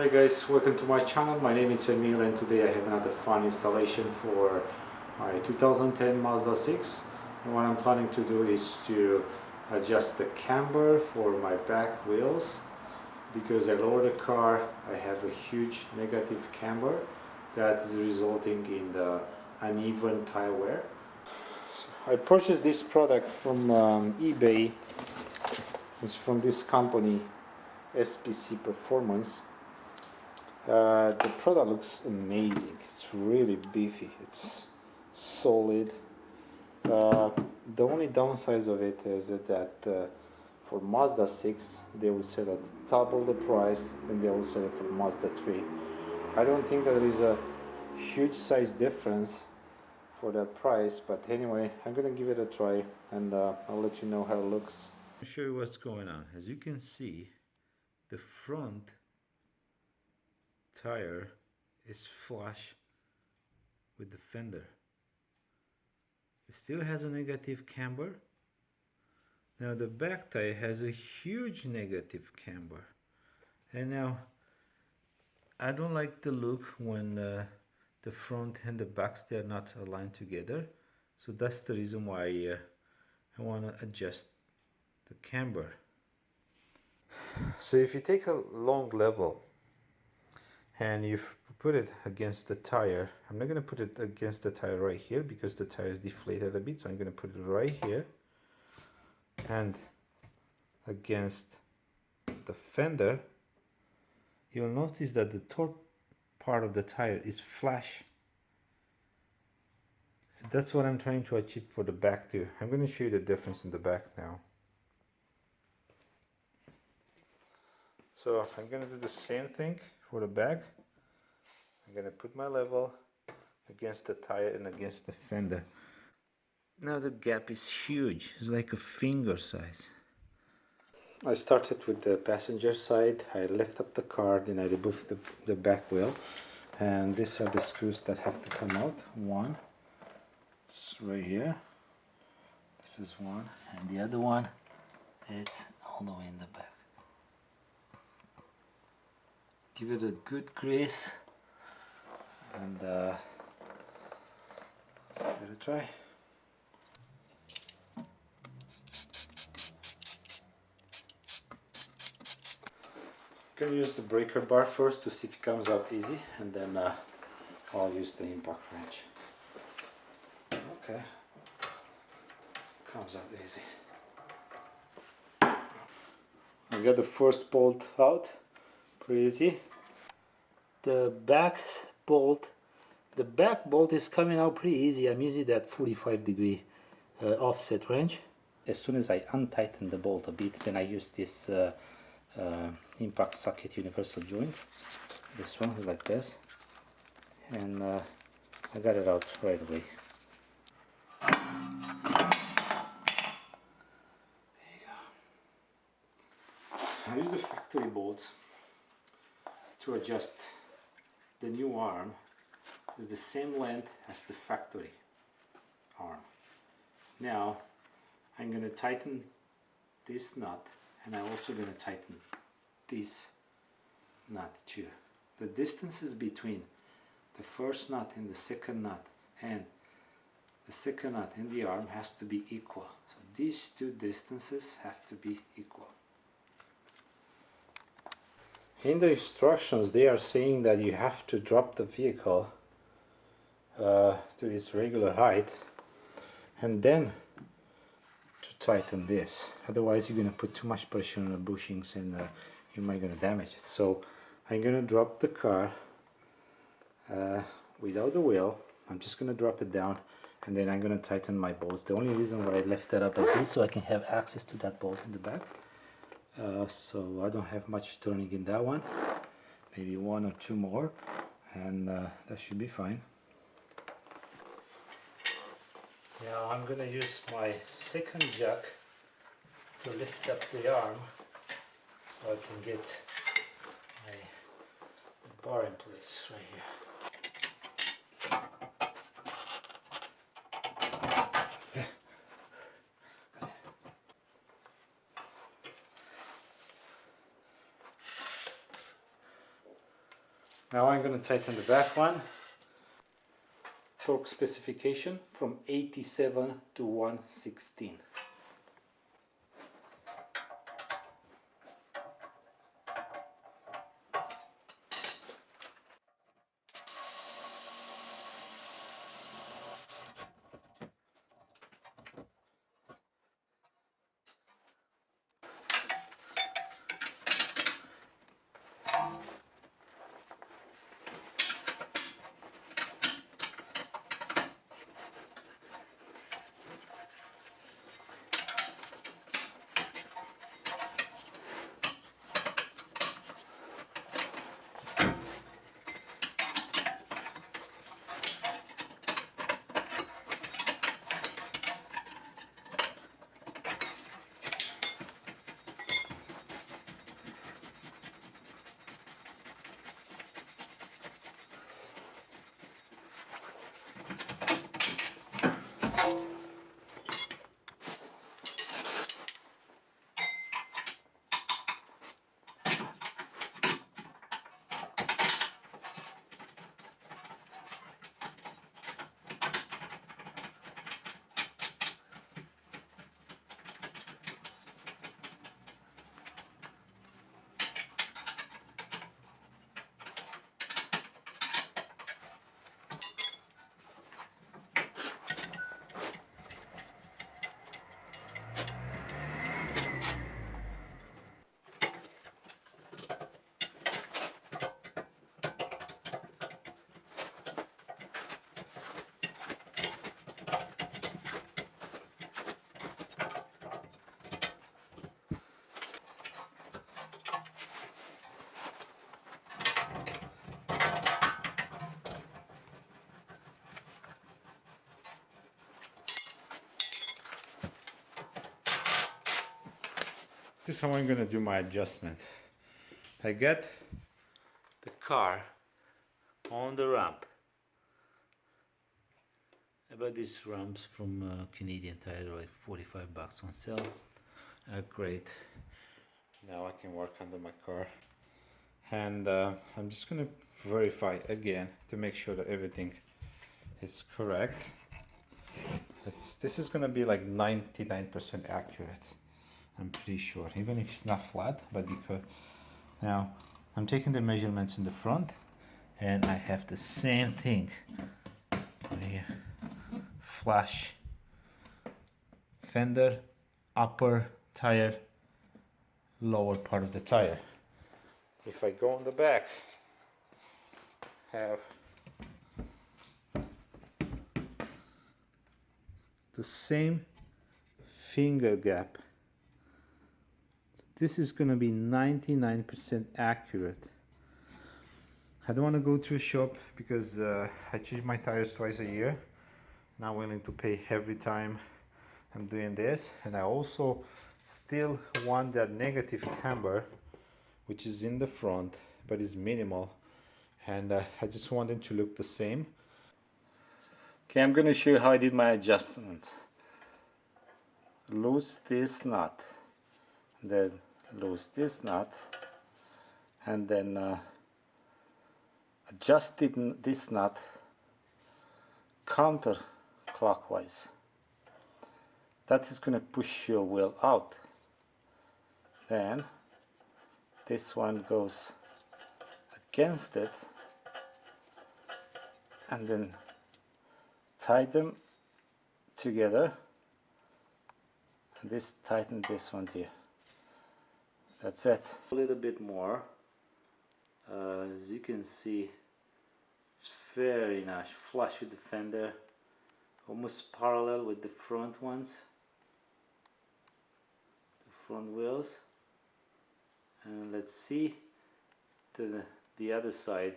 Hey guys, welcome to my channel. My name is Emil and today I have another fun installation for my 2010 Mazda 6. And what I'm planning to do is to adjust the camber for my back wheels. Because I lowered the car, I have a huge negative camber that is resulting in the uneven tire wear. So I purchased this product from eBay. It's from this company, SPC Performance. The product looks amazing. It's really beefy. It's solid. The only downside of it is that for Mazda 6 they will sell at double the price than they will sell it for Mazda 3. I don't think that there is a huge size difference for that price, but anyway, I'm gonna give it a try and I'll let you know how it looks. I'll show you what's going on. As you can see, the front tire is flush with the fender. It still has a negative camber. Now the back tire has a huge negative camber. And now I don't like the look when the front and the backs, they are not aligned together. So that's the reason why I want to adjust the camber. So if you take a long level and you put it against the tire, I'm not going to put it against the tire right here because the tire is deflated a bit, so I'm going to put it right here and against the fender. You'll notice that the top part of the tire is flash. So that's what I'm trying to achieve for the back too. I'm going to show you the difference in the back now. So I'm going to do the same thing for the back. I'm going to put my level against the tire and against the fender. Now the gap is huge. It's like a finger size. I started with the passenger side. I lift up the car, then I remove the back wheel, and these are the screws that have to come out. One, it's right here. This is one, and the other one is all the way in the back. Give it a good grease, and let's give it a try. I'm going to use the breaker bar first to see if it comes out easy, and then I'll use the impact wrench. Okay, it comes out easy. I got the first bolt out, pretty easy. The back bolt is coming out pretty easy. I'm using that 45-degree offset wrench. As soon as I untighten the bolt a bit, then I use this impact socket universal joint. This one is like this, and I got it out right away. There you go. I use the factory bolts to adjust the new arm. It's the same length as the factory arm. Now I'm going to tighten this nut, and I'm also going to tighten this nut too. The distances between the first nut and the second nut and the second nut and the arm has to be equal. So these two distances have to be equal. In the instructions they are saying that you have to drop the vehicle to its regular height and then to tighten this. Otherwise you're going to put too much pressure on the bushings and you might going to damage it. So I'm going to drop the car without the wheel. I'm just going to drop it down, and then I'm going to tighten my bolts. The only reason why I left that up like this, so I can have access to that bolt in the back. So I don't have much turning in that one, maybe one or two more, and that should be fine. Now I'm going to use my second jack to lift up the arm so I can get my bar in place right here. Now I'm going to tighten the back one. Torque specification from 87 to 116. This is how I'm gonna do my adjustment. I get the car on the ramp. I bought these ramps from Canadian Tire, like 45 bucks on sale. Great. Now I can work under my car. And I'm just gonna verify again to make sure that everything is correct. This is gonna be like 99% accurate. I'm pretty sure, even if it's not flat, but because now I'm taking the measurements in the front and I have the same thing here. Flash fender, upper tire, lower part of the tire. If I go on the back, have the same finger gap. This is going to be 99% accurate. I don't want to go to a shop because I change my tires twice a year. Not willing to pay every time I'm doing this. And I also still want that negative camber, which is in the front, but is minimal. And I just want them to look the same. Okay, I'm going to show you how I did my adjustments. Loose this nut, then loose this nut, and then adjusted this nut counterclockwise. That is going to push your wheel out. Then this one goes against it, and then tie them together. This tighten this one here. That's it. A little bit more. As you can see, it's very nice, flush with the fender, almost parallel with the front ones, the front wheels. And let's see the other side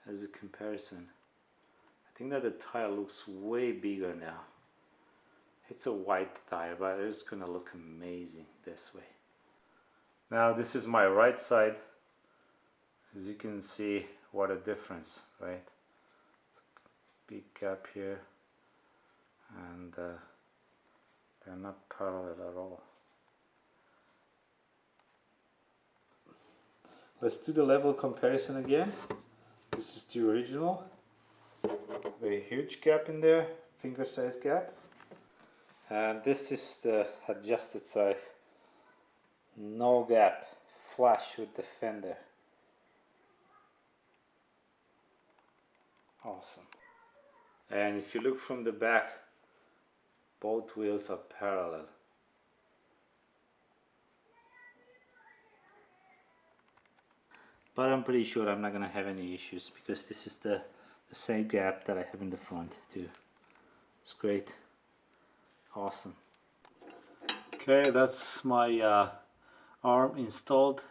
as a comparison. I think that the tire looks way bigger now. It's a white tire, but it's gonna look amazing this way. Now this is my right side. As you can see, what a difference, right? Big gap here, and they're not parallel at all. Let's do the level comparison again. the original. A huge gap in there, finger size gap. And this is the adjusted side. No gap, flush with the fender. Awesome. And if you look from the back, both wheels are parallel. But I'm pretty sure I'm not gonna have any issues because this is the same gap that I have in the front too. It's great. Awesome. Okay, that's my arm installed.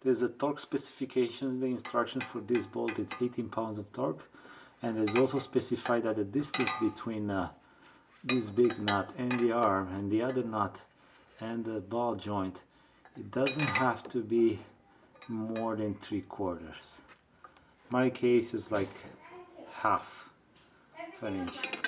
There's a torque specifications, the instruction for this bolt, it's 18 pounds of torque, and there's also specified that the distance between this big nut and the arm and the other nut and the ball joint, it doesn't have to be more than 3/4. My case is like half of an inch.